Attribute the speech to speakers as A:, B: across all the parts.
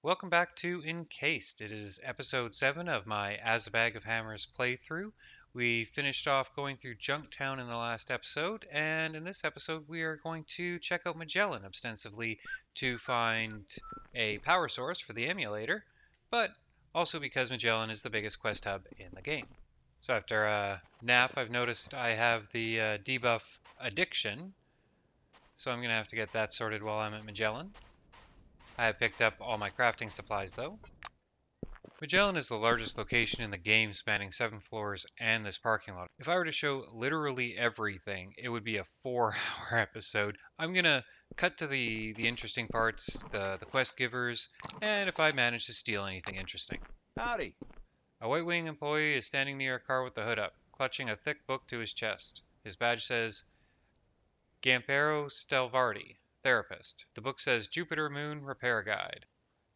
A: Welcome back to Encased. It is episode 7 of my As a Bag of Hammers playthrough. We finished off going through Junktown in the last episode, and in this episode, we are going to check out Magellan ostensibly to find a power source for the emulator, but also because Magellan is the biggest quest hub in the game. So after a nap, I've noticed I have the debuff addiction, so I'm going to have to get that sorted while I'm at Magellan. I have picked up all my crafting supplies though. Magellan is the largest location in the game, spanning 7 floors and this parking lot. If I were to show literally everything, it would be a 4 hour episode. I'm gonna cut to the interesting parts, the quest givers, and if I manage to steal anything interesting.
B: Howdy.
A: A White Wing employee is standing near a car with the hood up, clutching a thick book to his chest. His badge says Gampero Stelvardi, Therapist. The book says Jupiter Moon Repair Guide.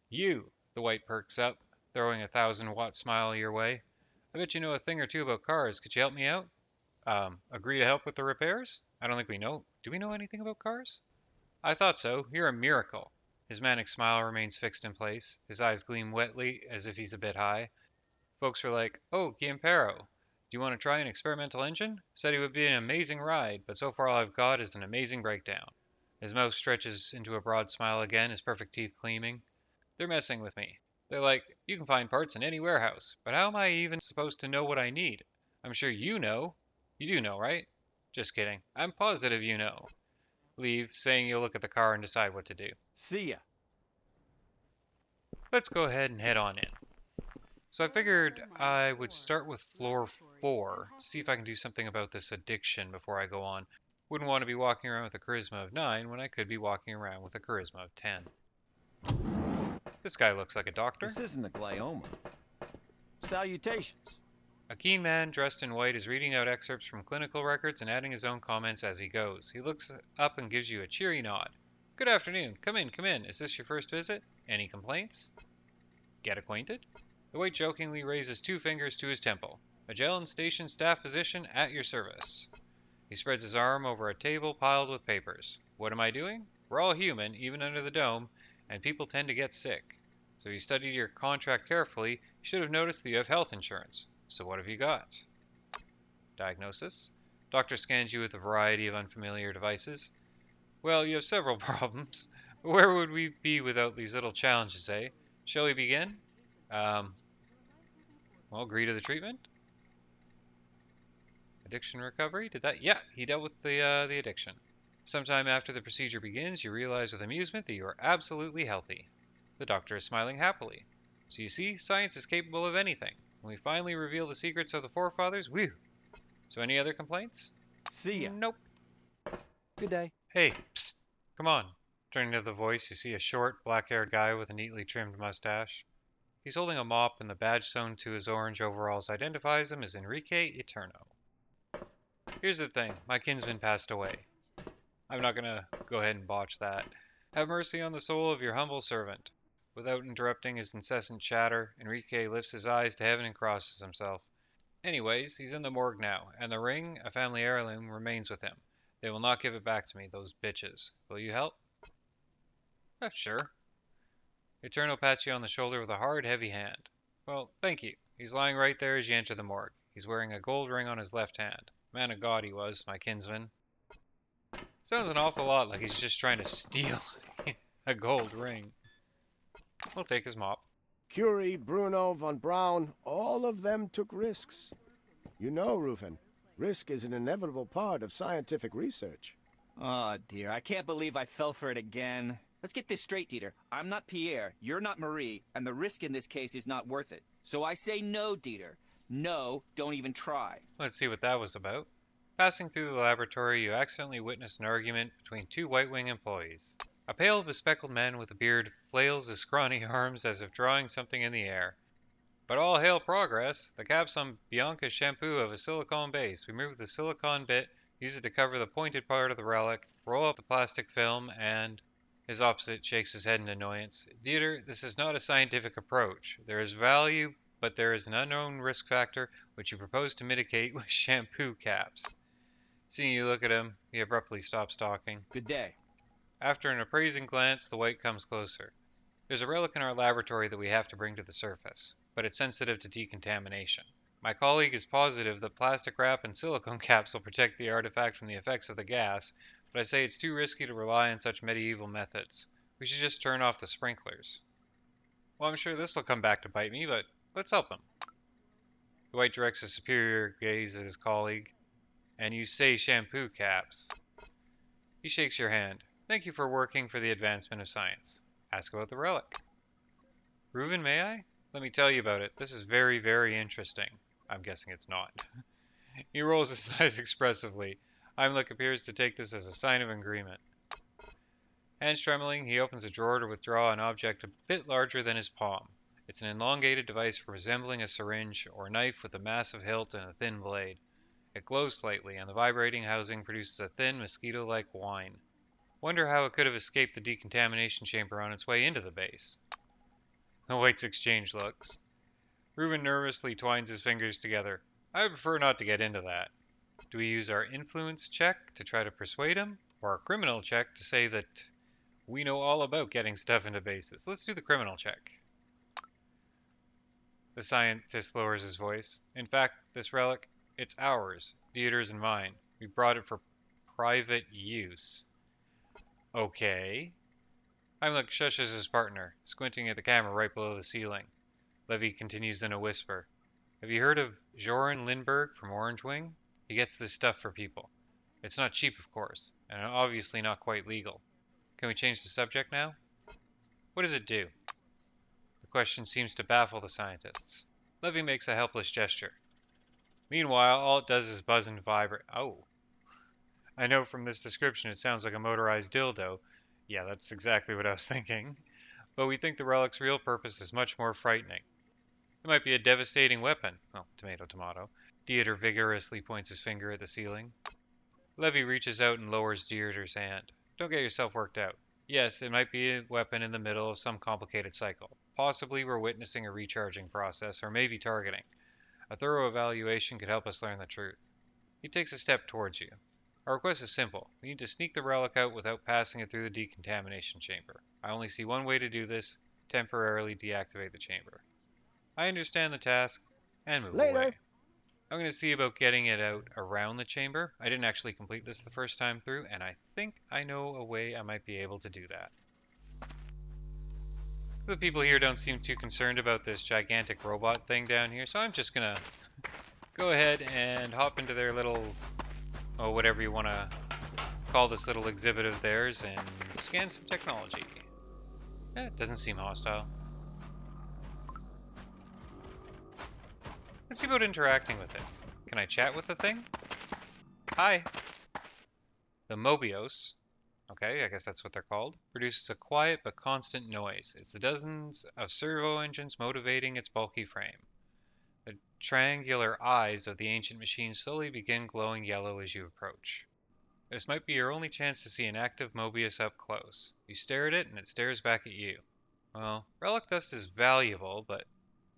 A: You! The White perks up, throwing a 1,000-watt smile your way. I bet you know a thing or two about cars. Could you help me out? Agree to help with the repairs? I don't think we know. Do we know anything about cars? I thought so. You're a miracle. His manic smile remains fixed in place. His eyes gleam wetly, as if he's a bit high. Folks are like, "Oh, Giampero, do you want to try an experimental engine? Said he would be an amazing ride, but so far all I've got is an amazing breakdown." His mouth stretches into a broad smile again, his perfect teeth gleaming. They're messing with me. They're like, "You can find parts in any warehouse, but how am I even supposed to know what I need? I'm sure you know. You do know, right?" Just kidding. I'm positive you know. Leave, saying you'll look at the car and decide what to do.
B: See ya.
A: Let's go ahead and head on in. So I figured I would start with floor 4 to see if I can do something about this addiction before I go on. Wouldn't want to be walking around with a charisma of 9 when I could be walking around with a charisma of 10. This guy looks like a doctor.
B: This isn't a glioma. Salutations.
A: A keen man dressed in white is reading out excerpts from clinical records and adding his own comments as he goes. He looks up and gives you a cheery nod. "Good afternoon. Come in, come in. Is this your first visit? Any complaints? Get acquainted?" The white jokingly raises 2 fingers to his temple. "Magellan Station staff position at your service." He spreads his arm over a table piled with papers. "What am I doing? We're all human, even under the dome, and people tend to get sick. So if you studied your contract carefully, you should have noticed that you have health insurance. So what have you got?" Diagnosis. Doctor scans you with a variety of unfamiliar devices. "Well, you have several problems. But where would we be without these little challenges, eh? Shall we begin? Um, well, agree to the treatment? Addiction recovery? Did that? Yeah, he dealt with the addiction. Sometime after the procedure begins, you realize with amusement that you are absolutely healthy." The doctor is smiling happily. "So you see, science is capable of anything. When we finally reveal the secrets of the forefathers, whew. So any other complaints?"
B: See ya.
A: Nope.
B: Good day.
A: "Hey, psst, come on." Turning to the voice, you see a short, black-haired guy with a neatly trimmed mustache. He's holding a mop, and the badge sewn to his orange overalls identifies him as Enrique Eterno. "Here's the thing, my kinsman passed away. I'm not gonna go ahead and botch that. Have mercy on the soul of your humble servant." Without interrupting his incessant chatter, Enrique lifts his eyes to heaven and crosses himself. "Anyways, he's in the morgue now, and the ring, a family heirloom, remains with him. They will not give it back to me, those bitches. Will you help?" Sure." Eterno pats you on the shoulder with a hard, heavy hand. "Well, thank you." He's lying right there as you enter the morgue. He's wearing a gold ring on his left hand. Man of God he was, my kinsman. Sounds an awful lot like he's just trying to steal a gold ring. We'll take his mop.
C: Curie, Bruno, von Braun, all of them took risks. You know, Rufin, risk is an inevitable part of scientific research.
D: Oh, dear. I can't believe I fell for it again. Let's get this straight, Dieter. I'm not Pierre, you're not Marie, and the risk in this case is not worth it. So I say no, Dieter. No, don't even try.
A: Let's see what that was about. Passing through the laboratory, you accidentally witness an argument between 2 White Wing employees. A pale, bespectacled man with a beard flails his scrawny arms as if drawing something in the air. "But all hail progress. The cap's on Bianca's shampoo of a silicone base. We remove the silicone bit, use it to cover the pointed part of the relic, roll up the plastic film, and..." His opposite shakes his head in annoyance. "Dieter, this is not a scientific approach. There is value, but there is an unknown risk factor which you propose to mitigate with shampoo caps." Seeing you look at him, he abruptly stops talking.
D: Good day.
A: After an appraising glance, the White comes closer. There's a relic in our laboratory that we have to bring to the surface, but it's sensitive to decontamination. My colleague is positive that plastic wrap and silicone caps will protect the artifact from the effects of the gas, but I say it's too risky to rely on such medieval methods. We should just turn off the sprinklers. Well, I'm sure this'll come back to bite me, but let's help him. The White directs his superior gaze at his colleague. And you say shampoo caps. He shakes your hand. Thank you for working for the advancement of science. Ask about the relic. Reuven, may I? Let me tell you about it. This is very, very interesting. I'm guessing it's not. He rolls his eyes expressively. Heimlich appears to take this as a sign of agreement. Hands trembling, he opens a drawer to withdraw an object a bit larger than his palm. It's an elongated device resembling a syringe or knife with a massive hilt and a thin blade. It glows slightly, and the vibrating housing produces a thin, mosquito-like whine. Wonder how it could have escaped the decontamination chamber on its way into the base. The Whites exchange looks. Reuben nervously twines his fingers together. I would prefer not to get into that. Do we use our influence check to try to persuade him? Or our criminal check to say that we know all about getting stuff into bases? Let's do the criminal check. The scientist lowers his voice. In fact, this relic, it's ours, Dieter's and mine. We brought it for private use. Okay. Heimlich shushes his partner, squinting at the camera right below the ceiling. Levy continues in a whisper. Have you heard of Joran Lindbergh from Orange Wing? He gets this stuff for people. It's not cheap, of course, and obviously not quite legal. Can we change the subject now? What does it do? The question seems to baffle the scientists. Levy makes a helpless gesture. Meanwhile, all it does is buzz and vibrate. Oh. I know from this description it sounds like a motorized dildo. Yeah, that's exactly what I was thinking. But we think the relic's real purpose is much more frightening. It might be a devastating weapon. Oh, tomato, tomato. Dieter vigorously points his finger at the ceiling. Levy reaches out and lowers Dieter's hand. Don't get yourself worked out. Yes, it might be a weapon in the middle of some complicated cycle. Possibly we're witnessing a recharging process, or maybe targeting. A thorough evaluation could help us learn the truth. He takes a step towards you. Our request is simple. We need to sneak the relic out without passing it through the decontamination chamber. I only see one way to do this, temporarily deactivate the chamber. I understand the task, and move
C: Later.
A: away. I'm going to see about getting it out around the chamber. I didn't actually complete this the first time through, and I think I know a way I might be able to do that. The people here don't seem too concerned about this gigantic robot thing down here, so I'm just going to go ahead and hop into their little, oh, whatever you want to call this little exhibit of theirs and scan some technology. It doesn't seem hostile. Let's see about interacting with it. Can I chat with the thing? Hi. The Mobios, okay, I guess that's what they're called, produces a quiet but constant noise. It's the dozens of servo engines motivating its bulky frame. The triangular eyes of the ancient machine slowly begin glowing yellow as you approach. This might be your only chance to see an active Mobius up close. You stare at it and it stares back at you. Well, relic dust is valuable, but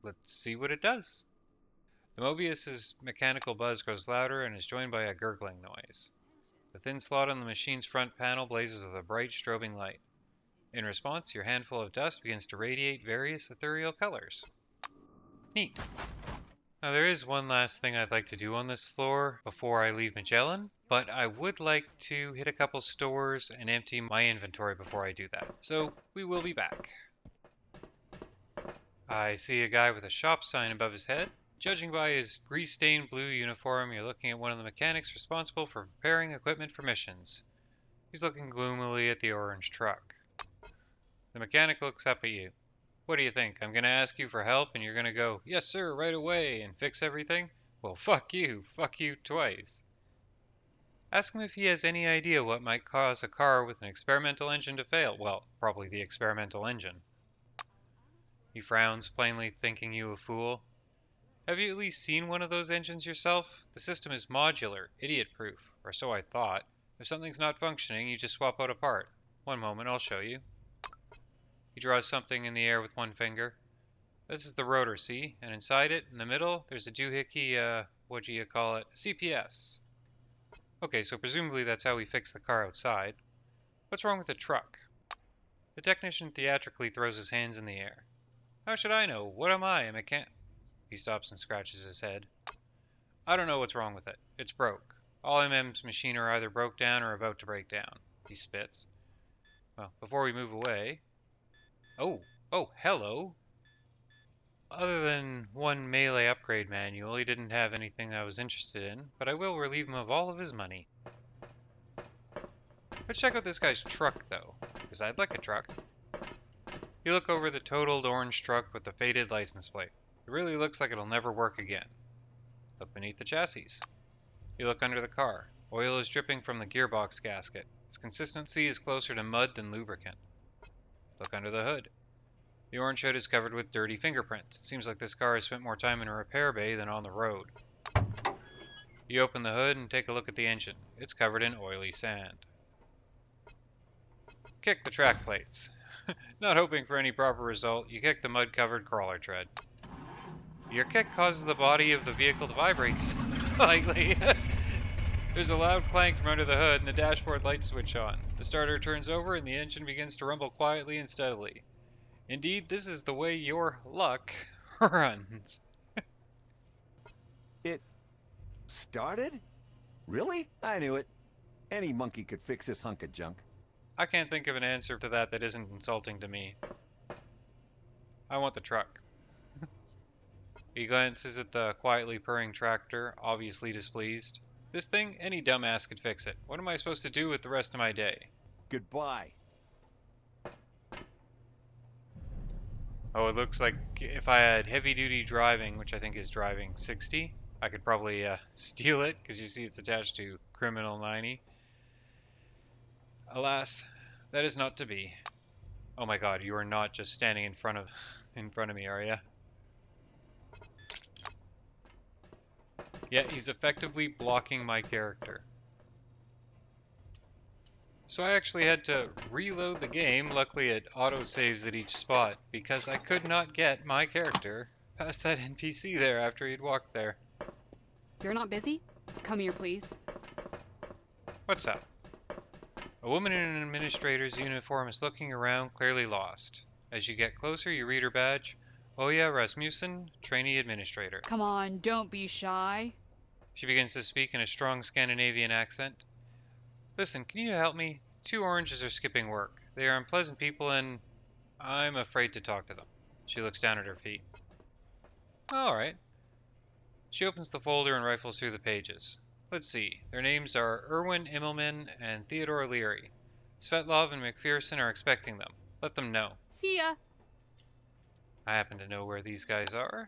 A: let's see what it does. The Mobius's mechanical buzz grows louder and is joined by a gurgling noise. The thin slot on the machine's front panel blazes with a bright strobing light. In response, your handful of dust begins to radiate various ethereal colors. Neat. Now there is one last thing I'd like to do on this floor before I leave Magellan, but I would like to hit a couple stores and empty my inventory before I do that. So we will be back. I see a guy with a shop sign above his head. Judging by his grease-stained blue uniform, you're looking at one of the mechanics responsible for preparing equipment for missions. He's looking gloomily at the orange truck. The mechanic looks up at you. What do you think? I'm going to ask you for help and you're going to go, yes sir, right away, and fix everything? Well, fuck you twice. Ask him if he has any idea what might cause a car with an experimental engine to fail. Well, probably the experimental engine. He frowns, plainly thinking you a fool. Have you at least seen one of those engines yourself? The system is modular, idiot-proof, or so I thought. If something's not functioning, you just swap out a part. One moment, I'll show you. He draws something in the air with one finger. This is the rotor, see? And inside it, in the middle, there's a doohickey, what do you call it? CPS. Okay, so presumably that's how we fix the car outside. What's wrong with the truck? The technician theatrically throws his hands in the air. How should I know? What am I? A mechanic? He stops and scratches his head. I don't know what's wrong with it. It's broke. All MM's machine are either broke down or about to break down. He spits. Well, before we move away... Oh, hello. Other than one melee upgrade manual, he didn't have anything I was interested in, but I will relieve him of all of his money. Let's check out this guy's truck, though, because I'd like a truck. You look over the totaled orange truck with the faded license plate. It really looks like it'll never work again. Look beneath the chassis. You look under the car. Oil is dripping from the gearbox gasket. Its consistency is closer to mud than lubricant. Look under the hood. The orange hood is covered with dirty fingerprints. It seems like this car has spent more time in a repair bay than on the road. You open the hood and take a look at the engine. It's covered in oily sand. Kick the track plates. Not hoping for any proper result, you kick the mud-covered crawler tread. Your kick causes the body of the vehicle to vibrate slightly. There's a loud clank from under the hood and the dashboard lights switch on. The starter turns over and the engine begins to rumble quietly and steadily. Indeed, this is the way your luck runs.
B: It started? Really? I knew it. Any monkey could fix this hunk of junk.
A: I can't think of an answer to that isn't insulting to me. I want the truck. He glances at the quietly purring tractor, obviously displeased. This thing, any dumbass could fix it. What am I supposed to do with the rest of my day?
B: Goodbye.
A: Oh, it looks like if I had heavy-duty driving, which I think is driving 60, I could probably steal it, because you see it's attached to Criminal 90. Alas, that is not to be. Oh my god, you are not just standing in front of me, are you? Yeah, he's effectively blocking my character. So I actually had to reload the game. Luckily it auto-saves at each spot, because I could not get my character past that NPC there after he'd walked there.
E: You're not busy? Come here, please.
A: What's up? A woman in an administrator's uniform is looking around, clearly lost. As you get closer, you read her badge. Oya Rasmussen, trainee administrator.
E: Come on, don't be shy.
A: She begins to speak in a strong Scandinavian accent. Listen, can you help me? 2 oranges are skipping work. They are unpleasant people and I'm afraid to talk to them. She looks down at her feet. Alright. She opens the folder and rifles through the pages. Let's see. Their names are Erwin Immelman and Theodore Leary. Svetlov and McPherson are expecting them. Let them know.
E: See ya.
A: I happen to know where these guys are.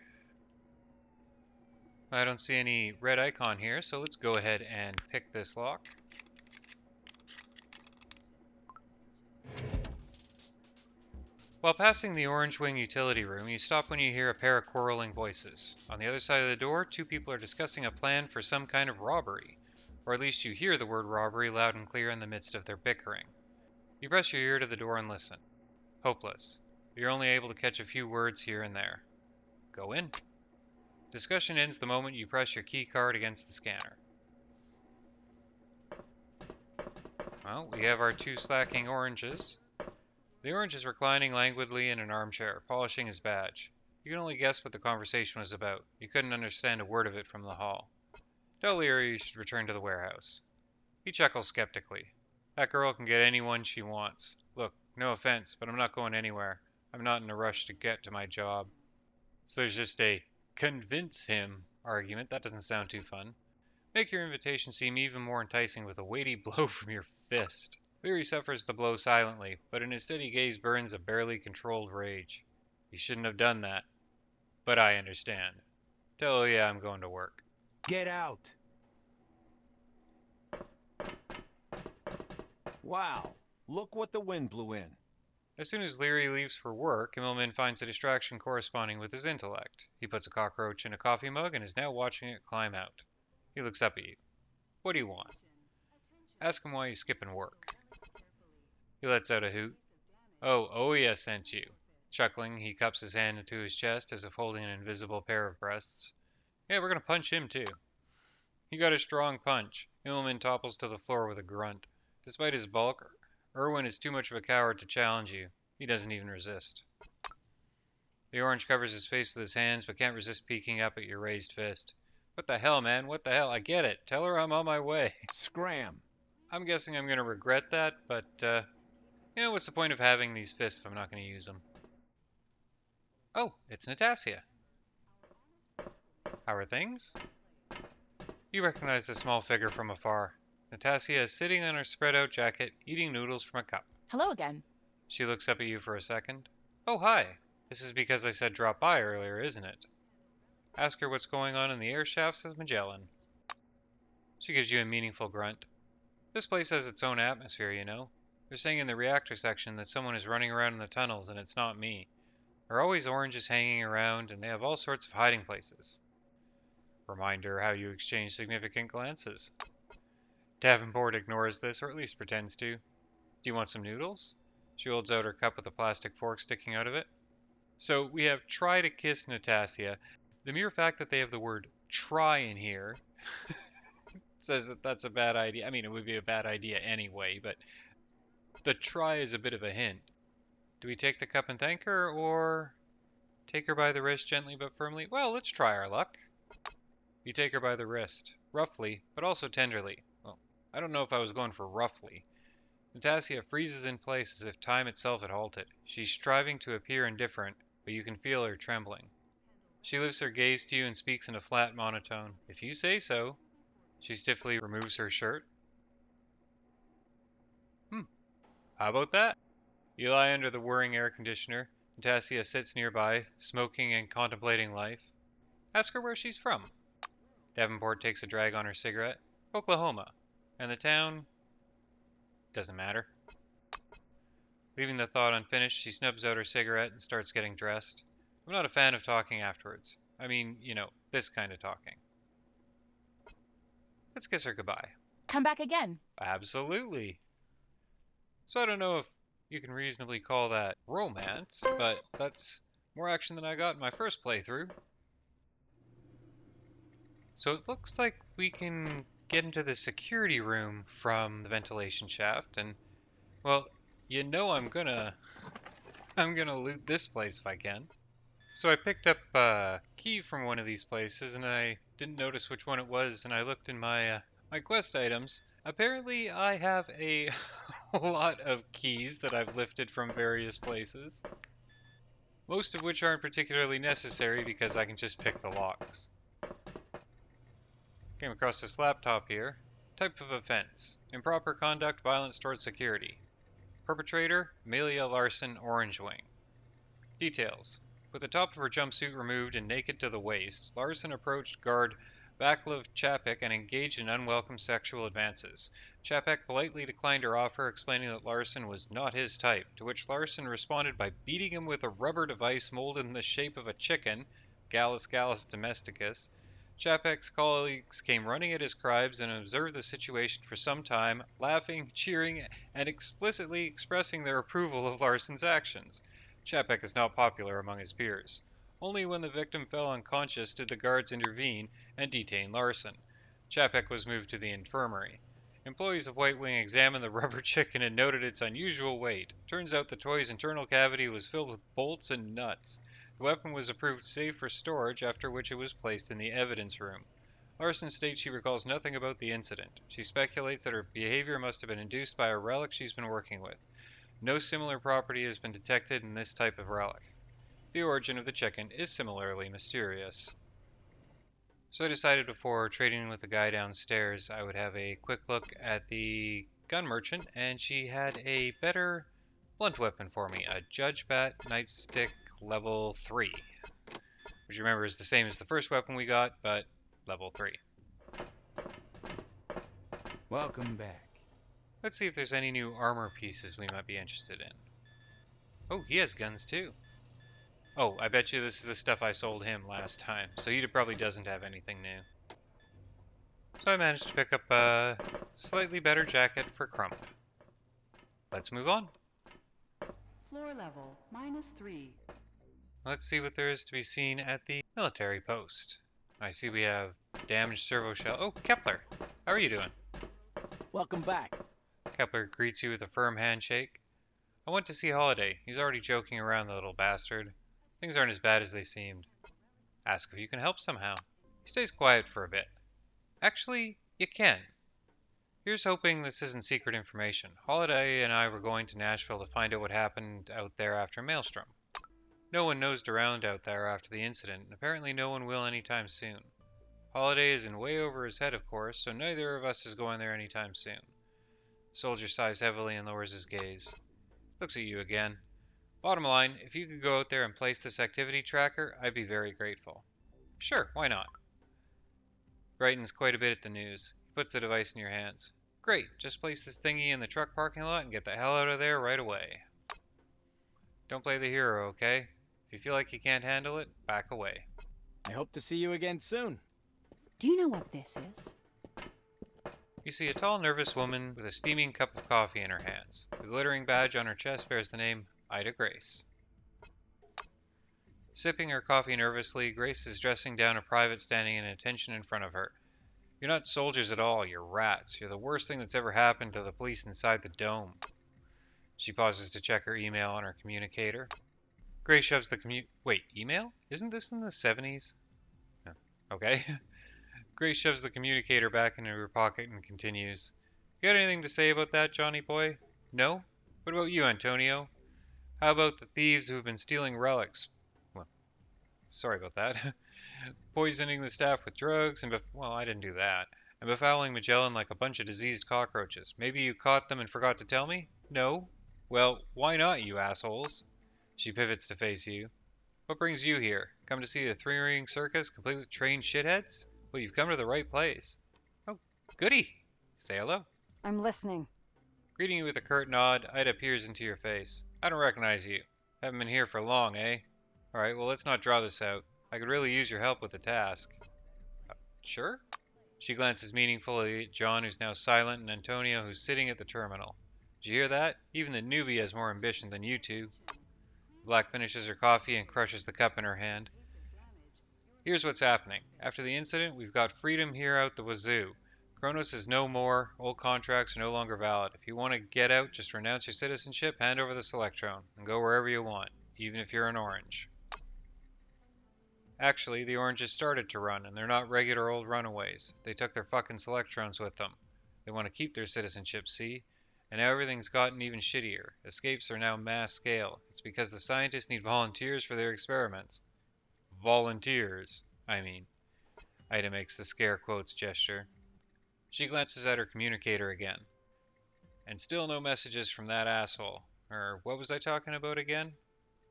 A: I don't see any red icon here, so let's go ahead and pick this lock. While passing the Orange Wing utility room, you stop when you hear a pair of quarreling voices. On the other side of the door, 2 people are discussing a plan for some kind of robbery. Or at least you hear the word robbery loud and clear in the midst of their bickering. You press your ear to the door and listen. Hopeless. You're only able to catch a few words here and there. Go in. Discussion ends the moment you press your key card against the scanner. Well, we have our 2 slacking oranges. The orange is reclining languidly in an armchair, polishing his badge. You can only guess what the conversation was about. You couldn't understand a word of it from the hall. Tell Leary you should return to the warehouse. He chuckles skeptically. That girl can get anyone she wants. Look, no offense, but I'm not going anywhere. I'm not in a rush to get to my job. So there's just a convince him argument. That doesn't sound too fun. Make your invitation seem even more enticing with a weighty blow from your fist. Leary suffers the blow silently, but in his steady gaze burns a barely controlled rage. He shouldn't have done that. But I understand. Tell ya I'm going to work.
B: Get out! Wow, look what the wind blew in.
A: As soon as Leary leaves for work, Immelman finds a distraction corresponding with his intellect. He puts a cockroach in a coffee mug and is now watching it climb out. He looks up at you. What do you want? Ask him why he's skipping work. He lets out a hoot. Oh yeah, sent you. Chuckling, he cups his hand into his chest as if holding an invisible pair of breasts. Yeah, we're gonna punch him too. He got a strong punch. Immelman topples to the floor with a grunt. Despite his bulk, Erwin is too much of a coward to challenge you. He doesn't even resist. The orange covers his face with his hands, but can't resist peeking up at your raised fist. What the hell, man? What the hell? I get it. Tell her I'm on my way.
B: Scram.
A: I'm guessing I'm gonna regret that, but, you know, what's the point of having these fists if I'm not gonna use them? Oh, it's Natasha. How are things? You recognize the small figure from afar. Natasha is sitting on her spread-out jacket, eating noodles from a cup.
F: Hello again.
A: She looks up at you for a second. Oh, hi. This is because I said drop by earlier, isn't it? Ask her what's going on in the air shafts of Magellan. She gives you a meaningful grunt. This place has its own atmosphere, you know. They're saying in the reactor section that someone is running around in the tunnels and it's not me. There are always oranges hanging around and they have all sorts of hiding places. Reminder how you exchange significant glances. Davenport ignores this, or at least pretends to. Do you want some noodles? She holds out her cup with a plastic fork sticking out of it. So we have try to kiss Natasha. The mere fact that they have the word try in here says that that's a bad idea. I mean, it would be a bad idea anyway, but the try is a bit of a hint. Do we take the cup and thank her, or take her by the wrist gently but firmly? Well, let's try our luck. You take her by the wrist, roughly, but also tenderly. Well, I don't know if I was going for roughly. Natasha freezes in place as if time itself had halted. She's striving to appear indifferent, but you can feel her trembling. She lifts her gaze to you and speaks in a flat monotone. If you say so. She stiffly removes her shirt. How about that? You lie under the whirring air conditioner. Natasha sits nearby, smoking and contemplating life. Ask her where she's from. Davenport takes a drag on her cigarette. Oklahoma. And the town? Doesn't matter. Leaving the thought unfinished, she snubs out her cigarette and starts getting dressed. I'm not a fan of talking afterwards. I mean, you know, this kind of talking. Let's kiss her goodbye.
F: Come back again.
A: Absolutely. So I don't know if you can reasonably call that romance, but that's more action than I got in my first playthrough. So it looks like we can get into the security room from the ventilation shaft, and, well, you know I'm gonna loot this place if I can. So I picked up a key from one of these places, and I didn't notice which one it was, and I looked in my my quest items. Apparently, I have a lot of keys that I've lifted from various places, most of which aren't particularly necessary because I can just pick the locks. Came across this laptop here. Type of offense: improper conduct, violence toward security. Perpetrator: Amelia Larson, Orange Wing. Details: with the top of her jumpsuit removed and naked to the waist, Larson approached guard Vaclav Chapek and engaged in unwelcome sexual advances. Chapek politely declined her offer, explaining that Larson was not his type, to which Larson responded by beating him with a rubber device molded in the shape of a chicken, Gallus Gallus domesticus. Chapek's colleagues came running at his cries and observed the situation for some time, laughing, cheering, and explicitly expressing their approval of Larson's actions. Chapek is not popular among his peers. Only when the victim fell unconscious did the guards intervene and detain Larson. Chapek was moved to the infirmary. Employees of White Wing examined the rubber chicken and noted its unusual weight. Turns out the toy's internal cavity was filled with bolts and nuts. The weapon was approved safe for storage, after which it was placed in the evidence room. Larson states she recalls nothing about the incident. She speculates that her behavior must have been induced by a relic she's been working with. No similar property has been detected in this type of relic. The origin of the chicken is similarly mysterious. So I decided before trading with the guy downstairs I would have a quick look at the gun merchant, and she had a better blunt weapon for me, a Judge Bat Nightstick level 3. Which remember is the same as the first weapon we got, but level 3.
B: Welcome back.
A: Let's see if there's any new armor pieces we might be interested in. Oh, he has guns too. Oh, I bet you this is the stuff I sold him last time, so he probably doesn't have anything new. So I managed to pick up a slightly better jacket for Crump. Let's move on.
G: Floor level, -3.
A: Let's see what there is to be seen at the military post. I see we have damaged servo shell. Oh, Kepler! How are you doing?
H: Welcome back.
A: Kepler greets you with a firm handshake. I went to see Holiday. He's already joking around, the little bastard. Things aren't as bad as they seemed. Ask if you can help somehow. He stays quiet for a bit. Actually, you can. Here's hoping this isn't secret information. Holiday and I were going to Nashville to find out what happened out there after Maelstrom. No one nosed around out there after the incident, and apparently no one will anytime soon. Holiday is in way over his head, of course, so neither of us is going there anytime soon. The soldier sighs heavily and lowers his gaze. Looks at you again. Bottom line, if you could go out there and place this activity tracker, I'd be very grateful. Sure, why not? Brightens quite a bit at the news. He puts the device in your hands. Great, just place this thingy in the truck parking lot and get the hell out of there right away. Don't play the hero, okay? If you feel like you can't handle it, back away.
F: I hope to see you again soon.
H: Do you know what this is?
A: You see a tall, nervous woman with a steaming cup of coffee in her hands. The glittering badge on her chest bears the name Ida Grace. Sipping her coffee nervously, Grace is dressing down a private standing in attention in front of her. You're not soldiers at all, you're rats. You're the worst thing that's ever happened to the police inside the dome. She pauses to check her email on her communicator. Grace shoves the Wait, email? Isn't this in the 70s? Oh, okay. Grace shoves the communicator back into her pocket and continues. You got anything to say about that, Johnny boy? No? What about you, Antonio? How about the thieves who have been stealing relics? Well, sorry about that. Poisoning the staff with drugs and well, I didn't do that. And befouling Magellan like a bunch of diseased cockroaches. Maybe you caught them and forgot to tell me? No? Well, why not, you assholes? She pivots to face you. What brings you here? Come to see a three-ring circus complete with trained shitheads? Well, you've come to the right place. Oh, goody. Say hello.
H: I'm listening.
A: Greeting you with a curt nod, Ida peers into your face. I don't recognize you. Haven't been here for long, eh? Alright, well, let's not draw this out. I could really use your help with the task. Sure? She glances meaningfully at John, who's now silent, and Antonio, who's sitting at the terminal. Did you hear that? Even the newbie has more ambition than you two. Black finishes her coffee and crushes the cup in her hand. Here's what's happening. After the incident, we've got freedom here out the wazoo. Kronos is no more. Old contracts are no longer valid. If you want to get out, just renounce your citizenship, hand over the Selectron, and go wherever you want, even if you're an orange. Actually, the oranges started to run, and they're not regular old runaways. They took their fucking Selectrons with them. They want to keep their citizenship, see? And now everything's gotten even shittier. Escapes are now mass scale. It's because the scientists need volunteers for their experiments. Volunteers, I mean. Ida makes the scare quotes gesture. She glances at her communicator again. And still no messages from that asshole. What was I talking about again?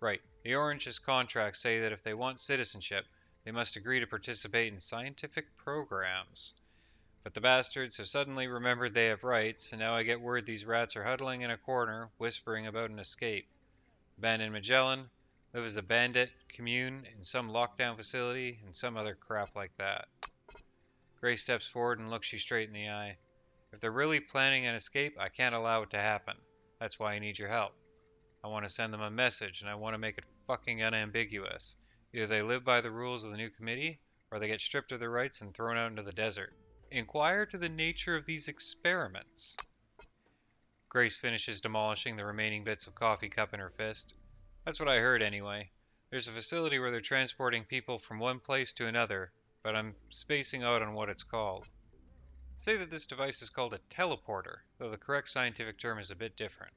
A: Right. The Orange's contracts say that if they want citizenship, they must agree to participate in scientific programs. But the bastards have suddenly remembered they have rights, and now I get word these rats are huddling in a corner, whispering about an escape. Abandoned Magellan, live as a bandit, commune in some lockdown facility, and some other crap like that. Grace steps forward and looks you straight in the eye. If they're really planning an escape, I can't allow it to happen. That's why I need your help. I want to send them a message, and I want to make it fucking unambiguous. Either they live by the rules of the new committee, or they get stripped of their rights and thrown out into the desert. Inquire to the nature of these experiments. Grace finishes demolishing the remaining bits of coffee cup in her fist. That's what I heard anyway. There's a facility where they're transporting people from one place to another, but I'm spacing out on what it's called. Say that this device is called a teleporter, though the correct scientific term is a bit different.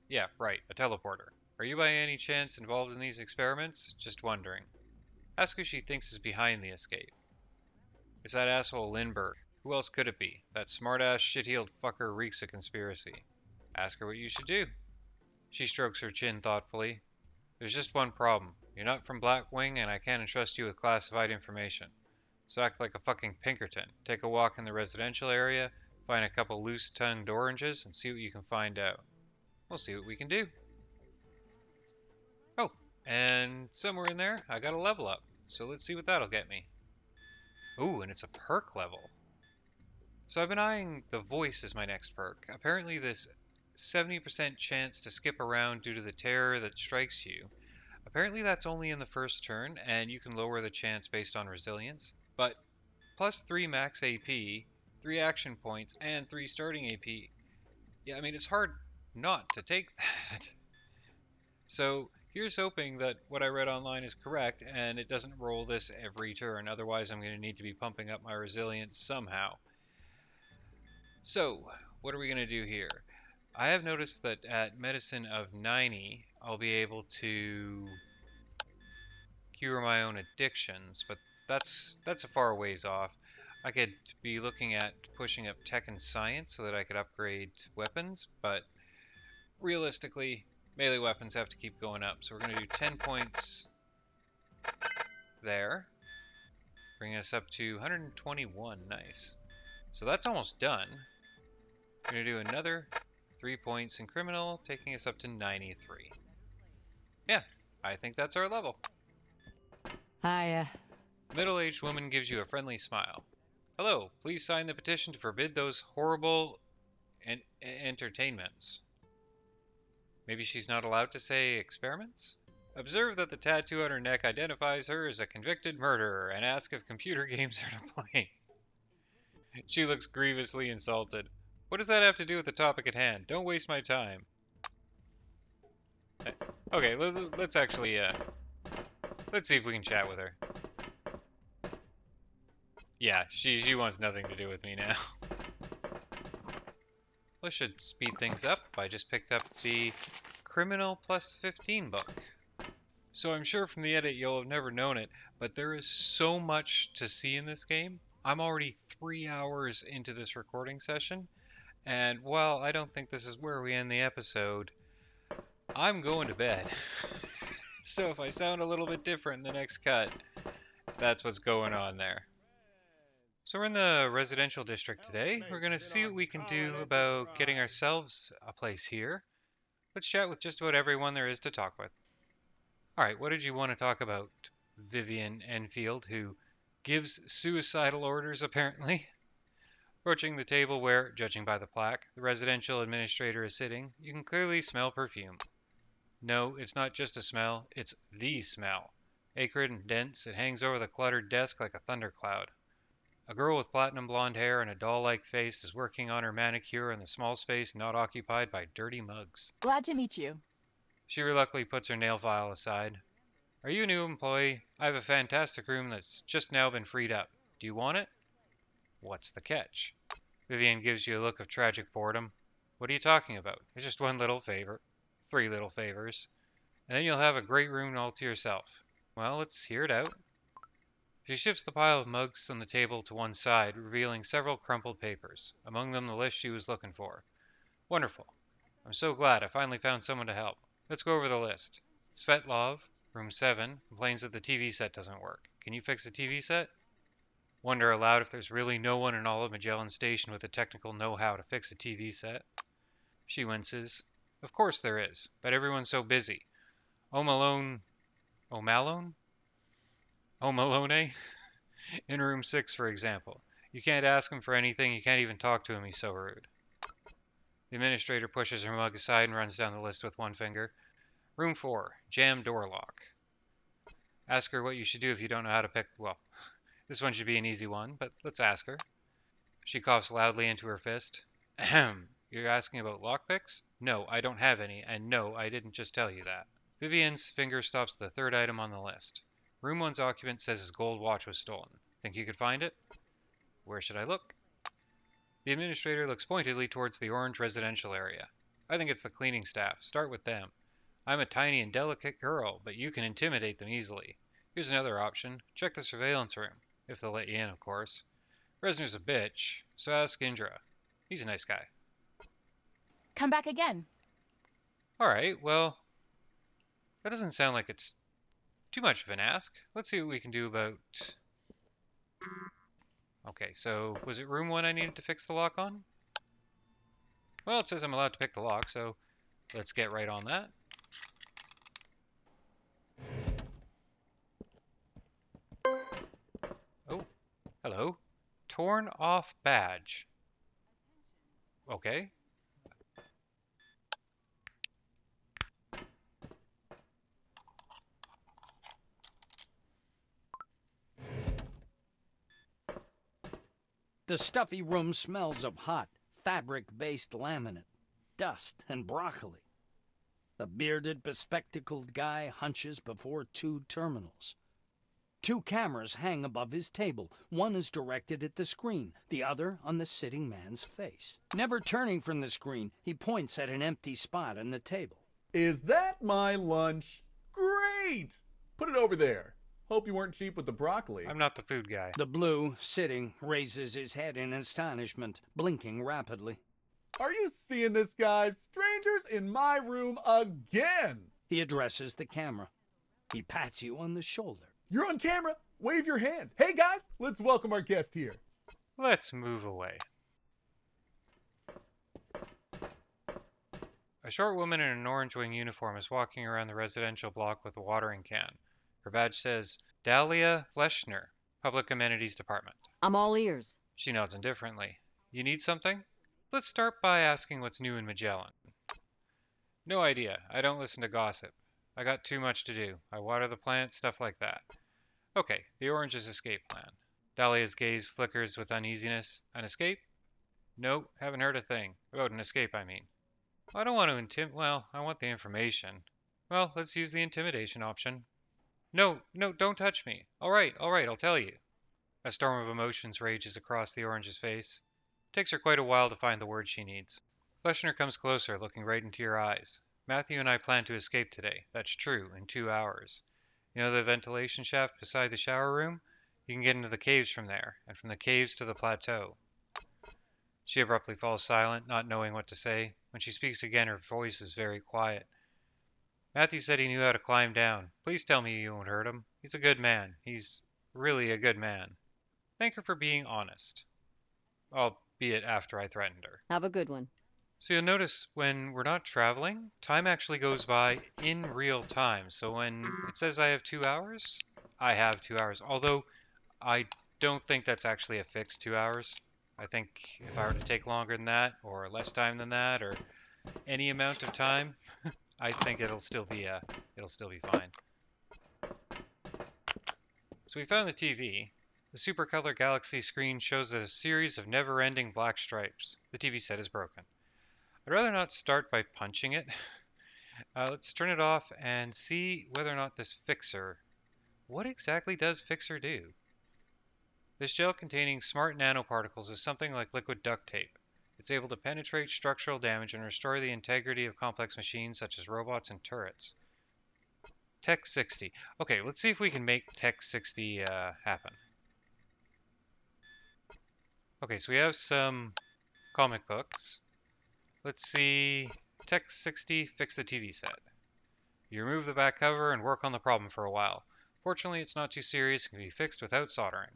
A: Yeah, right, a teleporter. Are you by any chance involved in these experiments? Just wondering. Ask who she thinks is behind the escape. It's that asshole Lindbergh. Who else could it be? That smart-ass, shit-heeled fucker reeks of conspiracy. Ask her what you should do. She strokes her chin thoughtfully. There's just one problem. You're not from Blackwing, and I can't entrust you with classified information. So act like a fucking Pinkerton. Take a walk in the residential area, find a couple loose-tongued oranges, and see what you can find out. We'll see what we can do. Oh, and somewhere in there, I got a level up. So let's see what that'll get me. Ooh, and it's a perk level. So I've been eyeing the voice as my next perk. Apparently this 70% chance to skip around due to the terror that strikes you. Apparently that's only in the first turn, and you can lower the chance based on resilience. But plus 3 max AP, 3 action points, and 3 starting AP. Yeah, I mean, it's hard not to take that. So here's hoping that what I read online is correct and it doesn't roll this every turn. Otherwise, I'm going to need to be pumping up my resilience somehow. So, what are we going to do here? I have noticed that at medicine of 90, I'll be able to cure my own addictions, but that's a far ways off. I could be looking at pushing up tech and science so that I could upgrade weapons, but realistically, melee weapons have to keep going up. So we're going to do 10 points there, bringing us up to 121. Nice. So that's almost done. We're going to do another 3 points in criminal, taking us up to 93. Yeah, I think that's our level.
I: Hiya.
A: The middle-aged woman gives you a friendly smile. Hello, please sign the petition to forbid those horrible entertainments. Maybe she's not allowed to say experiments? Observe that the tattoo on her neck identifies her as a convicted murderer and ask if computer games are to blame. She looks grievously insulted. What does that have to do with the topic at hand? Don't waste my time. Okay, let's actually, let's see if we can chat with her. Yeah, she wants nothing to do with me now. Well, I should speed things up. I just picked up the Criminal Plus 15 book. So I'm sure from the edit you'll have never known it, but there is so much to see in this game. I'm already 3 hours into this recording session, and while I don't think this is where we end the episode, I'm going to bed. So if I sound a little bit different in the next cut, that's what's going on there. So we're in the residential district today. We're going to see what we can do about getting ourselves a place here. Let's chat with just about everyone there is to talk with. Alright, what did you want to talk about, Vivian Enfield, who gives suicidal orders apparently? Approaching the table where, judging by the plaque, the residential administrator is sitting, you can clearly smell perfume. No, it's not just a smell, it's the smell. Acrid and dense, it hangs over the cluttered desk like a thundercloud. A girl with platinum blonde hair and a doll-like face is working on her manicure in the small space not occupied by dirty mugs.
J: Glad to meet you.
A: She reluctantly puts her nail file aside. Are you a new employee? I have a fantastic room that's just now been freed up. Do you want it? What's the catch? Vivian gives you a look of tragic boredom. What are you talking about? It's just one little favor. 3 little favors. And then you'll have a great room all to yourself. Well, let's hear it out. She shifts the pile of mugs on the table to one side, revealing several crumpled papers, among them the list she was looking for. Wonderful. I'm so glad I finally found someone to help. Let's go over the list. Svetlov, room 7, complains that the TV set doesn't work. Can you fix the TV set? Wonder aloud if there's really no one in all of Magellan Station with the technical know-how to fix a TV set. She winces. Of course there is, but everyone's so busy. O'Malone... O'Malone? O'Malone? In room 6, for example. You can't ask him for anything, you can't even talk to him, he's so rude. The administrator pushes her mug aside and runs down the list with one finger. Room 4, jam door lock. Ask her what you should do if you don't know how to pick... Well, this one should be an easy one, but let's ask her. She coughs loudly into her fist. Ahem. You're asking about lockpicks? No, I don't have any, and no, I didn't just tell you that. Vivian's finger stops at the 3rd item on the list. Room 1's occupant says his gold watch was stolen. Think you could find it? Where should I look? The administrator looks pointedly towards the orange residential area. I think it's the cleaning staff. Start with them. I'm a tiny and delicate girl, but you can intimidate them easily. Here's another option. Check the surveillance room. If they'll let you in, of course. Resner's a bitch, so ask Indra. He's a nice guy.
J: Come back again.
A: Alright, well, that doesn't sound like it's too much of an ask. Let's see what we can do about... Okay, so was it room 1 I needed to fix the lock on? Well, it says I'm allowed to pick the lock, so let's get right on that. Oh, hello. Torn off badge. Okay.
F: The stuffy room smells of hot, fabric-based laminate, dust, and broccoli. The bearded, bespectacled guy hunches before 2 terminals. 2 cameras hang above his table. One is directed at the screen, the other on the sitting man's face. Never turning from the screen, he points at an empty spot on the table.
K: Is that my lunch? Great! Put it over there. Hope you weren't cheap with the broccoli.
A: I'm not the food guy.
F: The blue, sitting, raises his head in astonishment, blinking rapidly.
K: Are you seeing this, guys? Strangers in my room again!
F: He addresses the camera. He pats you on the shoulder.
K: You're on camera. Wave your hand. Hey, guys, let's welcome our guest here.
A: Let's move away. A short woman in an orange wing uniform is walking around the residential block with a watering can. Her badge says, Dahlia Fleschner, Public Amenities Department.
I: I'm all ears.
A: She nods indifferently. You need something? Let's start by asking what's new in Magellan. No idea. I don't listen to gossip. I got too much to do. I water the plants, stuff like that. Okay, the Orange's escape plan. Dahlia's gaze flickers with uneasiness. An escape? No, haven't heard a thing. About an escape, I mean. I don't want to I want the information. Well, let's use the intimidation option. No, don't touch me. All right, I'll tell you. A storm of emotions rages across the Orange's face. It takes her quite a while to find the words she needs. Fleschner comes closer, looking right into your eyes. Matthew and I plan to escape today. That's true, in 2 hours. You know the ventilation shaft beside the shower room? You can get into the caves from there, and from the caves to the plateau. She abruptly falls silent, not knowing what to say. When she speaks again, her voice is very quiet. Matthew said he knew how to climb down. Please tell me you won't hurt him. He's a good man. He's really a good man. Thank her for being honest. Albeit after I threatened her.
I: Have a good one.
A: So you'll notice when we're not traveling, time actually goes by in real time. So when it says I have 2 hours, I have 2 hours. Although I don't think that's actually a fixed 2 hours. I think if I were to take longer than that, or less time than that, or any amount of time, I think it'll still be fine. So we found the TV. The Super Color Galaxy screen shows a series of never-ending black stripes. The TV set is broken. I'd rather not start by punching it. Let's turn it off and see whether or not this fixer... What exactly does fixer do? This gel containing smart nanoparticles is something like liquid duct tape. It's able to penetrate structural damage and restore the integrity of complex machines such as robots and turrets. Tech 60. Okay, let's see if we can make Tech 60 happen. Okay, so we have some comic books. Let's see. Tech 60, fix the TV set. You remove the back cover and work on the problem for a while. Fortunately, it's not too serious and can be fixed without soldering.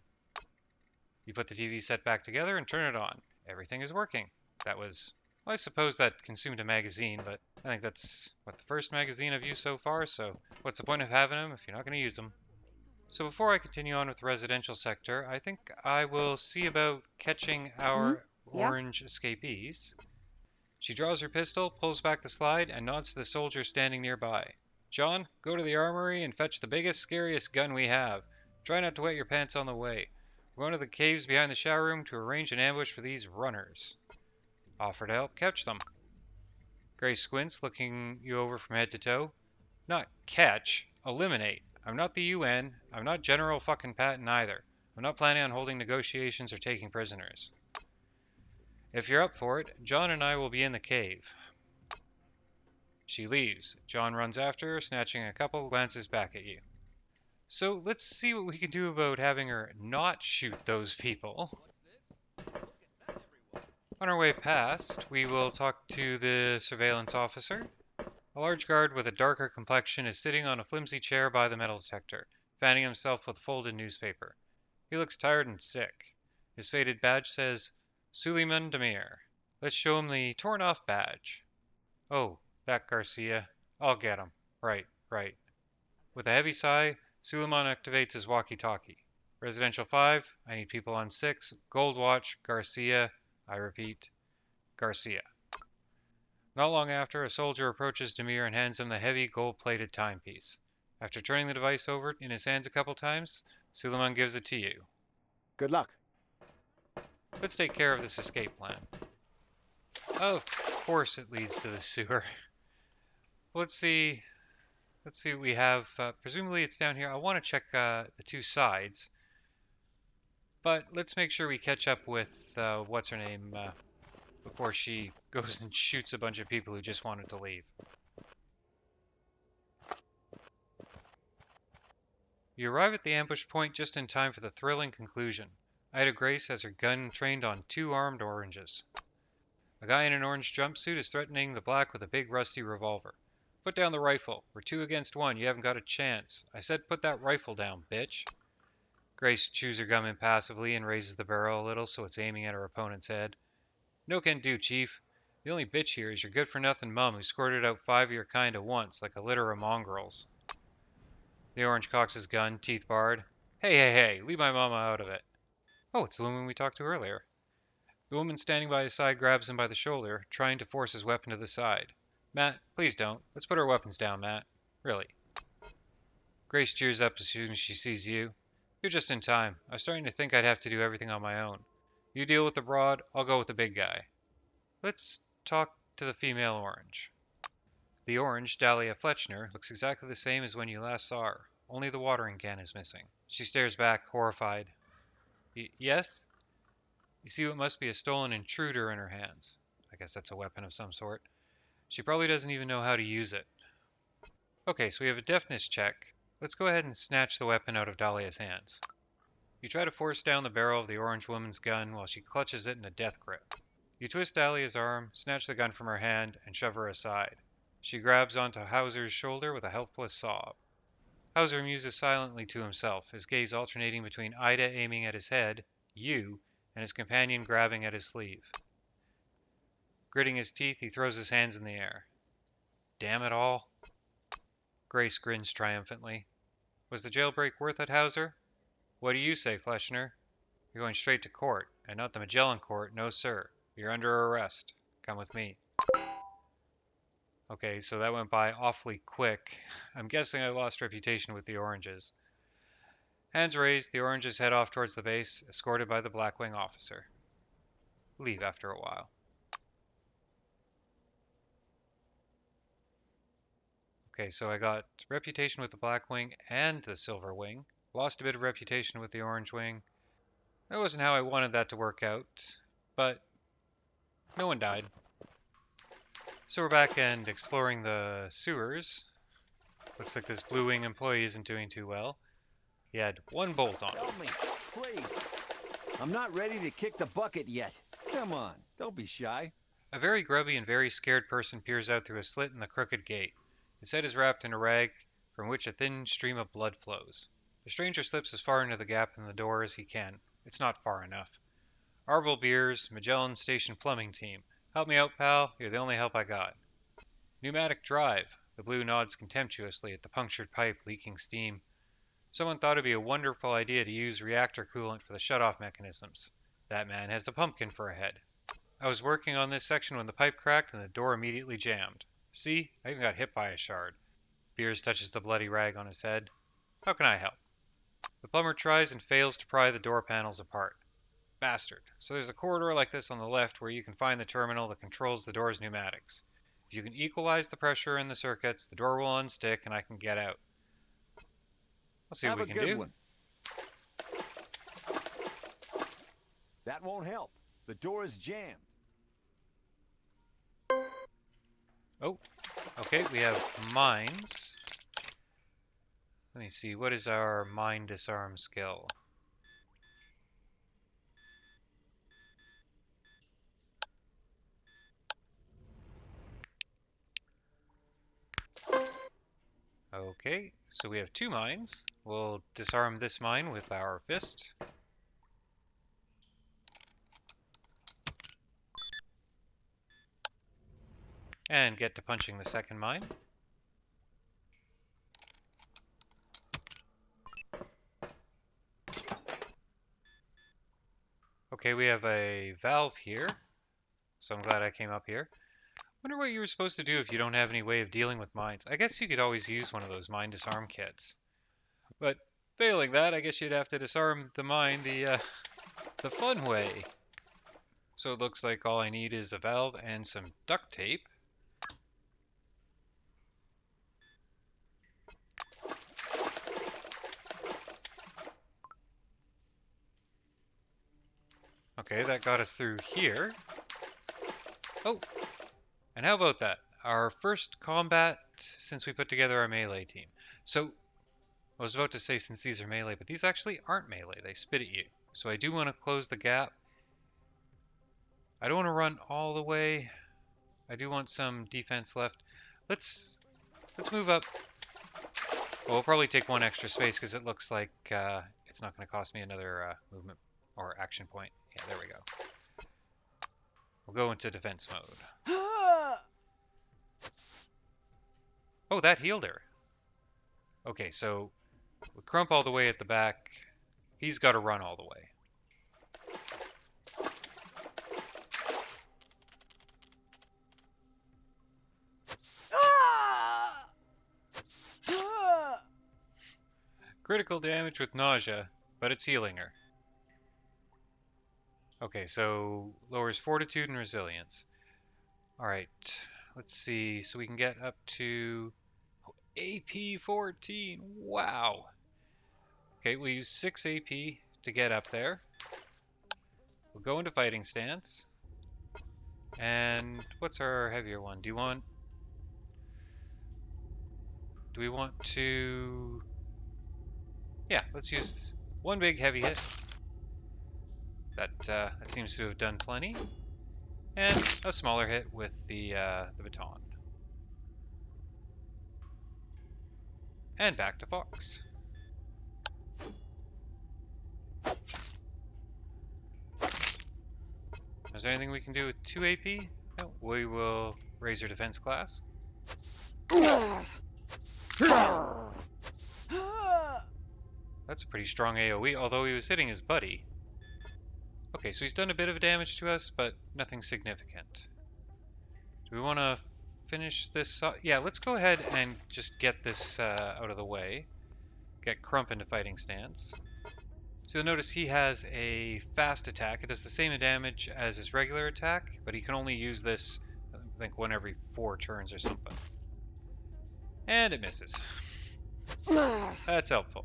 A: You put the TV set back together and turn it on. Everything is working. That was... Well, I suppose that consumed a magazine, but I think that's the first magazine I've used so far, so what's the point of having them if you're not going to use them? So before I continue on with the residential sector, I think I will see about catching our orange escapees. She draws her pistol, pulls back the slide, and nods to the soldier standing nearby. John, go to the armory and fetch the biggest, scariest gun we have. Try not to wet your pants on the way. We're going to the caves behind the shower room to arrange an ambush for these runners. Offer to help catch them. Grace squints, looking you over from head to toe. Not catch, eliminate. I'm not the UN. I'm not General fucking Patton either. I'm not planning on holding negotiations or taking prisoners. If you're up for it, John and I will be in the cave. She leaves. John runs after her, snatching a couple glances back at you. So let's see what we can do about having her not shoot those people. On our way past, we will talk to the surveillance officer. A large guard with a darker complexion is sitting on a flimsy chair by the metal detector, fanning himself with a folded newspaper. He looks tired and sick. His faded badge says, Suleiman Demir. Let's show him the torn-off badge. Oh, that Garcia. I'll get him. Right. With a heavy sigh, Suleiman activates his walkie-talkie. Residential 5, I need people on 6. Gold Watch, Garcia. I repeat, Garcia. Not long after, a soldier approaches Demir and hands him the heavy gold-plated timepiece. After turning the device over in his hands a couple times, Suleiman gives it to you.
C: Good luck.
A: Let's take care of this escape plan. Of course it leads to the sewer. let's see. Let's see what we have. Presumably it's down here. I want to check the two sides. But let's make sure we catch up with, what's her name, before she goes and shoots a bunch of people who just wanted to leave. You arrive at the ambush point just in time for the thrilling conclusion. Ida Grace has her gun trained on two armed oranges. A guy in an orange jumpsuit is threatening the black with a big rusty revolver. Put down the rifle. We're 2 against 1. You haven't got a chance. I said put that rifle down, bitch. Grace chews her gum impassively and raises the barrel a little so it's aiming at her opponent's head. No can do, Chief. The only bitch here is your good-for-nothing mum who squirted out 5 of your kind at once like a litter of mongrels. The orange cocks his gun, teeth bared. Hey, leave my mama out of it. Oh, it's the woman we talked to earlier. The woman standing by his side grabs him by the shoulder, trying to force his weapon to the side. Matt, please don't. Let's put our weapons down, Matt. Really. Grace cheers up as soon as she sees you. You're just in time. I was starting to think I'd have to do everything on my own. You deal with the broad, I'll go with the big guy. Let's talk to the female orange. The orange, Dahlia Fletchner, looks exactly the same as when you last saw her. Only the watering can is missing. She stares back, horrified. Yes? You see what must be a stolen intruder in her hands. I guess that's a weapon of some sort. She probably doesn't even know how to use it. Okay, so we have a deftness check. Let's go ahead and snatch the weapon out of Dahlia's hands. You try to force down the barrel of the orange woman's gun while she clutches it in a death grip. You twist Dahlia's arm, snatch the gun from her hand, and shove her aside. She grabs onto Hauser's shoulder with a helpless sob. Hauser muses silently to himself, his gaze alternating between Ida aiming at his head, you, and his companion grabbing at his sleeve. Gritting his teeth, he throws his hands in the air. Damn it all. Grace grins triumphantly. Was the jailbreak worth it, Hauser? What do you say, Fleschner? You're going straight to court, and not the Magellan court, no sir. You're under arrest. Come with me. Okay, so that went by awfully quick. I'm guessing I lost reputation with the oranges. Hands raised, the oranges head off towards the base, escorted by the Blackwing officer. Leave after a while. Okay, so I got reputation with the Blackwing and the Silver Wing. Lost a bit of reputation with the Orange Wing. That wasn't how I wanted that to work out, but no one died. So we're back and exploring the sewers. Looks like this Blue Wing employee isn't doing too well. He had one bolt on him.
B: Help me, please. I'm not ready to kick the bucket yet. Come on, don't be shy.
A: A very grubby and very scared person peers out through a slit in the crooked gate. His head is wrapped in a rag from which a thin stream of blood flows. The stranger slips as far into the gap in the door as he can. It's not far enough. Arvel Beers, Magellan Station Plumbing Team. Help me out, pal. You're the only help I got. Pneumatic drive. The Blue nods contemptuously at the punctured pipe leaking steam. Someone thought it'd be a wonderful idea to use reactor coolant for the shut-off mechanisms. That man has a pumpkin for a head. I was working on this section when the pipe cracked and the door immediately jammed. See? I even got hit by a shard. Beers touches the bloody rag on his head. How can I help? The plumber tries and fails to pry the door panels apart. Bastard. So there's a corridor like this on the left where you can find the terminal that controls the door's pneumatics. If you can equalize the pressure in the circuits, the door will unstick and I can get out. Let's see what we can do.
B: One. That won't help. The door is jammed.
A: Oh, okay, we have mines. Let me see, what is our mine disarm skill? Okay, so we have 2 mines. We'll disarm this mine with our fist. And get to punching the second mine. Okay, we have a valve here. So I'm glad I came up here. Wonder what you were supposed to do if you don't have any way of dealing with mines. I guess you could always use one of those mine disarm kits. But failing that, I guess you'd have to disarm the mine the fun way. So it looks like all I need is a valve and some duct tape. Okay, that got us through here. Oh, and how about that? Our first combat since we put together our melee team. So, I was about to say since these are melee, but these actually aren't melee. They spit at you. So I do want to close the gap. I don't want to run all the way. I do want some defense left. Let's move up. Well, we'll probably take one extra space because it looks like it's not going to cost me another movement or action point. Yeah, there we go. We'll go into defense mode. Oh, that healed her. Okay, so with Crump all the way at the back, he's got to run all the way. Critical damage with nausea, but it's healing her. Okay, so lowers fortitude and resilience. Alright, let's see. So we can get up to AP 14. Wow. Okay, we'll use 6 AP to get up there. We'll go into fighting stance. And what's our heavier one? Do we want to... Yeah, let's use one big heavy hit. That seems to have done plenty. And a smaller hit with the baton. And back to Fox. Is there anything we can do with 2 AP? No, we will raise your defense class. That's a pretty strong AoE, although he was hitting his buddy. Okay, so he's done a bit of damage to us, but nothing significant. Do we want to finish this? Yeah, let's go ahead and just get this out of the way. Get Crump into fighting stance. So you'll notice he has a fast attack. It does the same damage as his regular attack, but he can only use this, I think, one every 4 turns or something. And it misses. That's helpful.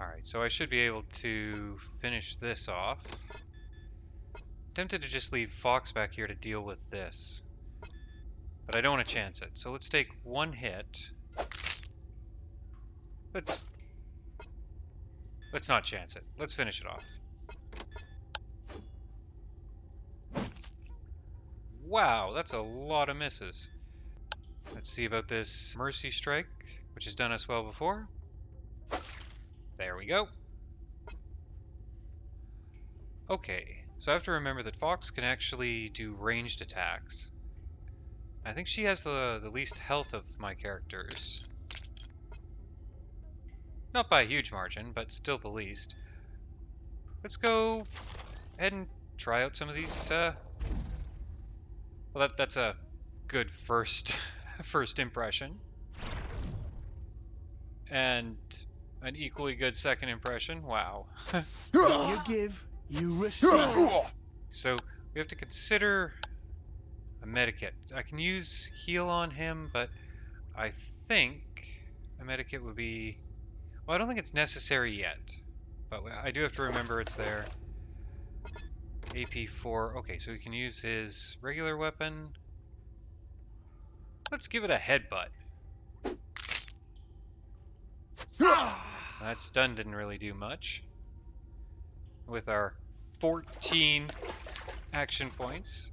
A: Alright, so I should be able to finish this off. Tempted to just leave Fox back here to deal with this. But I don't want to chance it. So let's take one hit. Let's not chance it. Let's finish it off. Wow, that's a lot of misses. Let's see about this Mercy Strike, which has done us well before. There we go. Okay, so I have to remember that Fox can actually do ranged attacks. I think she has the least health of my characters. Not by a huge margin, but still the least. Let's go ahead and try out some of these. Well, that's a good first impression. And an equally good second impression. Wow.
B: You give, you receive.
A: So we have to consider a medikit. I can use heal on him, but I think a medikit would be... Well, I don't think it's necessary yet, but I do have to remember it's there. AP4. Okay, so we can use his regular weapon. Let's give it a headbutt. That stun didn't really do much. With our 14 action points.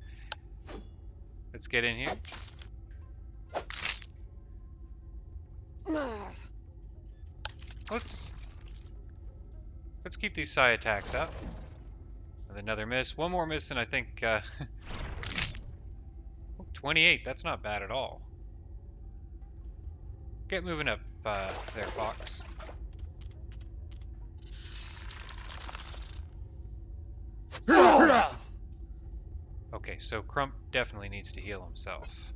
A: Let's get in here. Let's keep these psi attacks up. With another miss. One more miss and I think 28, that's not bad at all. Get moving up there, Fox. Okay, so Crump definitely needs to heal himself.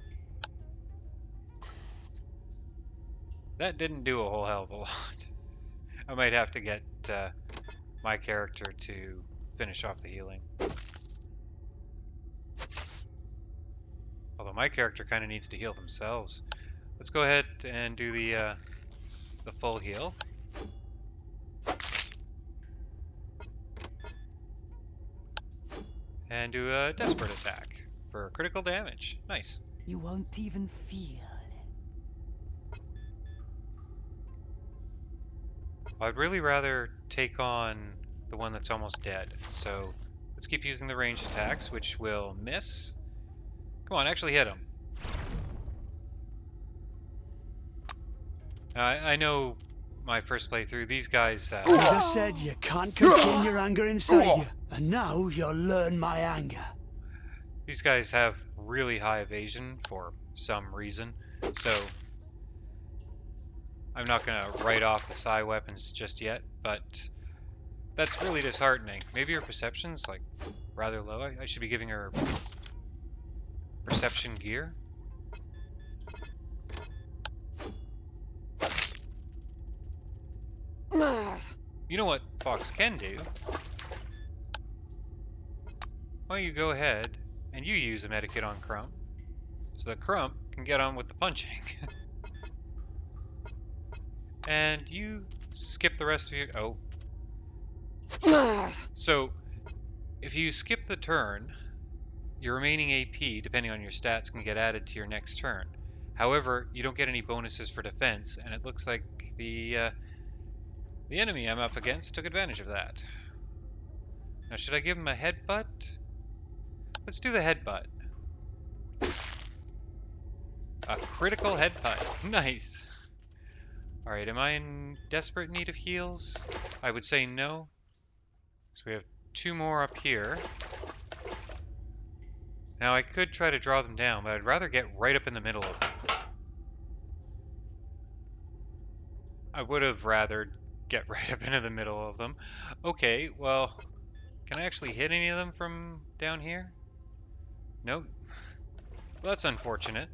A: That didn't do a whole hell of a lot. I might have to get my character to finish off the healing. Although my character kind of needs to heal themselves. Let's go ahead and do the full heal. and do a desperate attack for critical damage. Nice.
F: You won't even feel.
A: I'd really rather take on the one that's almost dead. So let's keep using the ranged attacks, which will miss. Come on, actually hit him. I know my first playthrough, these guys...
L: You just said you can't contain your anger inside you, and now you'll learn my anger.
A: These guys have really high evasion for some reason, so I'm not going to write off the psi weapons just yet, but that's really disheartening. Maybe her perception's like rather low. I should be giving her perception gear. You know what Fox can do? Why don't you go ahead and you use a medikit on Crump, so that Crump can get on with the punching. And you skip the rest of your... Oh. So, if you skip the turn, your remaining AP, depending on your stats, can get added to your next turn. However, you don't get any bonuses for defense, and it looks like the enemy I'm up against took advantage of that. Now, should I give him a headbutt? Let's do the headbutt. A critical headbutt. Nice. Alright, am I in desperate need of heals? I would say no. So we have 2 more up here. Now I could try to draw them down, but I'd rather get right up in the middle of them. I would have rather get right up into the middle of them. Okay, well, can I actually hit any of them from down here? Nope. Well, that's unfortunate.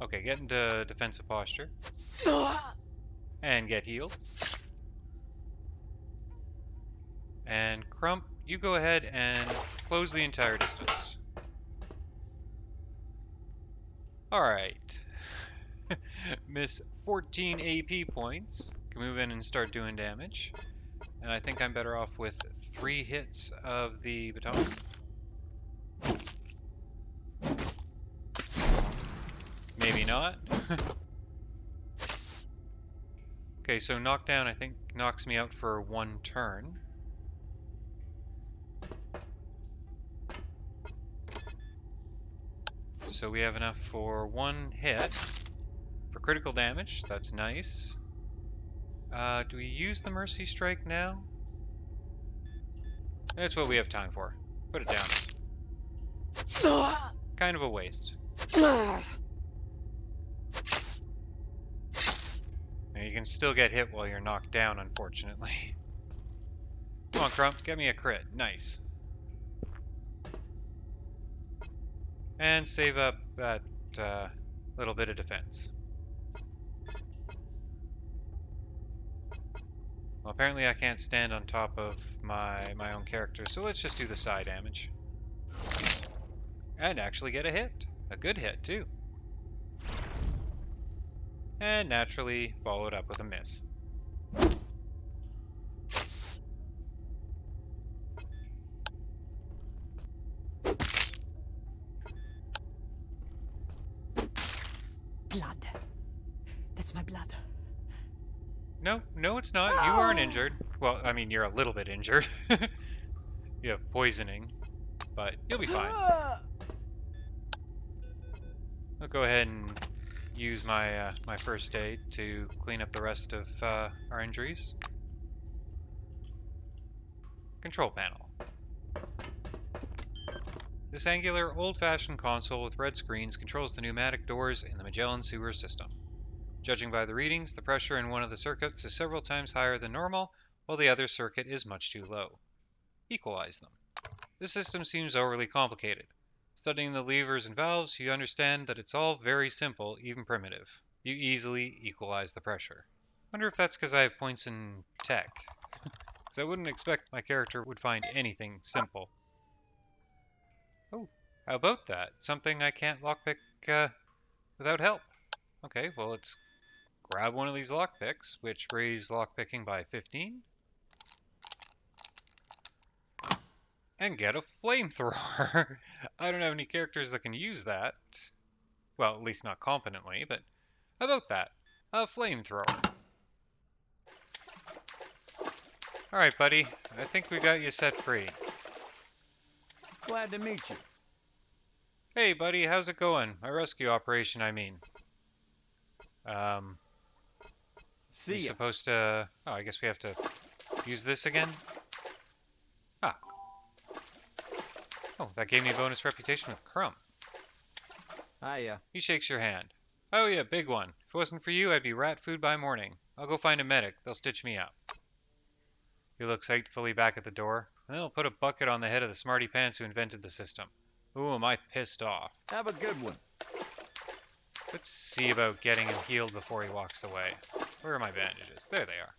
A: Okay, get into defensive posture. And get healed. And Crump, you go ahead and close the entire distance. Alright. Miss 14 AP points. Can move in and start doing damage. And I think I'm better off with 3 hits of the baton. Maybe not. Okay, so knockdown I think knocks me out for 1 turn. So we have enough for 1 hit for critical damage. That's nice. Do we use the Mercy Strike now? That's what we have time for. Put it down. Kind of a waste. And you can still get hit while you're knocked down, unfortunately. Come on, Crump, get me a crit. Nice. And save up that little bit of defense. Well, apparently I can't stand on top of my own character, so let's just do the psi damage. And actually get a hit. A good hit, too. And naturally followed up with a miss.
H: Blood. That's my blood.
A: No, it's not. You aren't injured. Well, I mean, you're a little bit injured. You have poisoning, but you'll be fine. I'll go ahead and use my my first aid to clean up the rest of our injuries. Control panel. This angular, old-fashioned console with red screens controls the pneumatic doors in the Magellan sewer system. Judging by the readings, the pressure in one of the circuits is several times higher than normal, while the other circuit is much too low. Equalize them. This system seems overly complicated. Studying the levers and valves, you understand that it's all very simple, even primitive. You easily equalize the pressure. Wonder if that's because I have points in tech. Because I wouldn't expect my character would find anything simple. Oh, how about that? Something I can't lockpick without help. Okay, well let's grab one of these lockpicks, which raise lockpicking by 15. and get a flamethrower. I don't have any characters that can use that. Well, at least not competently, but how about that? A flamethrower. Alright, buddy. I think we got you set free.
B: Glad to meet you.
A: Hey, buddy, how's it going? My rescue operation, I mean.
B: See
A: We
B: ya.
A: supposed to... Oh, I guess we have to use this again? Ah. Oh, that gave me a bonus reputation with Crumb.
B: Hiya.
A: He shakes your hand. Oh yeah, big one. If it wasn't for you, I'd be rat food by morning. I'll go find a medic. They'll stitch me up. He looks hatefully back at the door, and then he'll put a bucket on the head of the smarty pants who invented the system. Ooh, am I pissed off.
B: Have a good one.
A: Let's see about getting him healed before he walks away. Where are my bandages? There they are.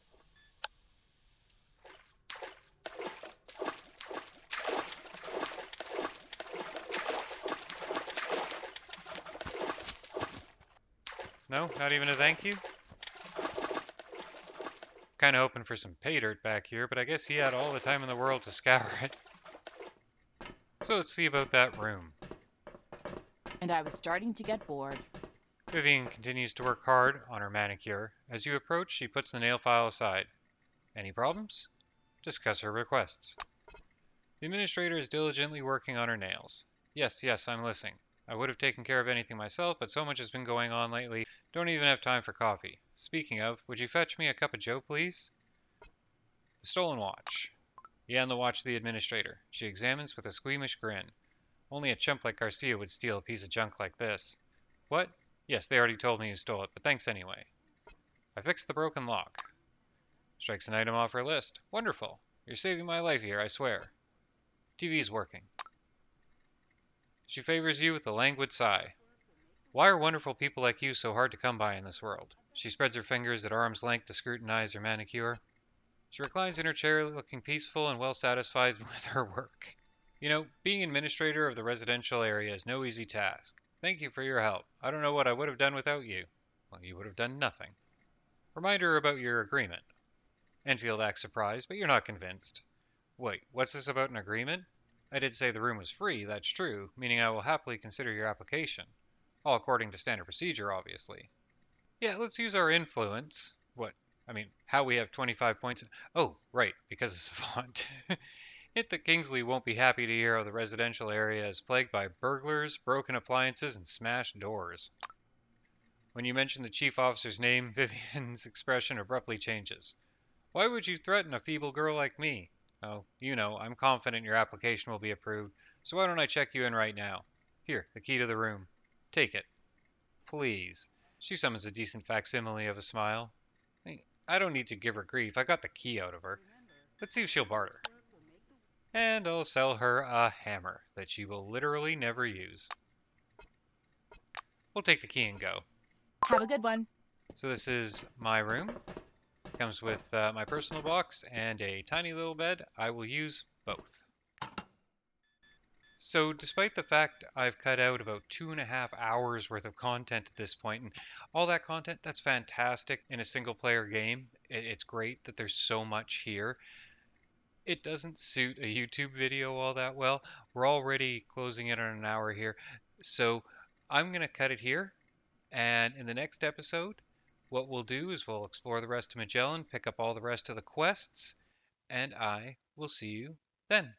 A: No, not even a thank you? Kinda hoping for some pay dirt back here, but I guess he had all the time in the world to scour it. So let's see about that room.
J: And I was starting to get bored.
A: Vivian continues to work hard on her manicure. As you approach, she puts the nail file aside. Any problems? Discuss her requests. The administrator is diligently working on her nails. Yes, I'm listening. I would have taken care of anything myself, but so much has been going on lately, don't even have time for coffee. Speaking of, would you fetch me a cup of joe, please? The stolen watch. You hand the watch to the administrator. She examines with a squeamish grin. Only a chump like Garcia would steal a piece of junk like this. What? Yes, they already told me you stole it, but thanks anyway. I fixed the broken lock. Strikes an item off her list. Wonderful. You're saving my life here, I swear. TV's working. She favors you with a languid sigh. Why are wonderful people like you so hard to come by in this world? She spreads her fingers at arm's length to scrutinize her manicure. She reclines in her chair, looking peaceful and well satisfied with her work. You know, being administrator of the residential area is no easy task. Thank you for your help. I don't know what I would have done without you. Well, you would have done nothing. Remind her about your agreement. Enfield acts surprised, but you're not convinced. Wait, what's this about an agreement? I did say the room was free, that's true, meaning I will happily consider your application. All according to standard procedure, obviously. Yeah, let's use our influence. What? I mean, how we have 25 points. Oh, right, because of Savant. Hint that Kingsley won't be happy to hear how the residential area is plagued by burglars, broken appliances, and smashed doors. When you mention the chief officer's name, Vivian's expression abruptly changes. Why would you threaten a feeble girl like me? Oh, you know, I'm confident your application will be approved, so why don't I check you in right now? Here, the key to the room. Take it. Please. She summons a decent facsimile of a smile. I don't need to give her grief. I got the key out of her. Let's see if she'll barter. And I'll sell her a hammer that she will literally never use. We'll take the key and go.
J: Have a good one.
A: So this is my room. Comes with my personal box and a tiny little bed. I will use both. So despite the fact I've cut out about 2.5 hours worth of content at this point, and all that content, that's fantastic in a single player game. It's great that there's so much here. It doesn't suit a YouTube video all that well. We're already closing in on an hour here. So I'm going to cut it here. And in the next episode, what we'll do is we'll explore the rest of Magellan, pick up all the rest of the quests, and I will see you then.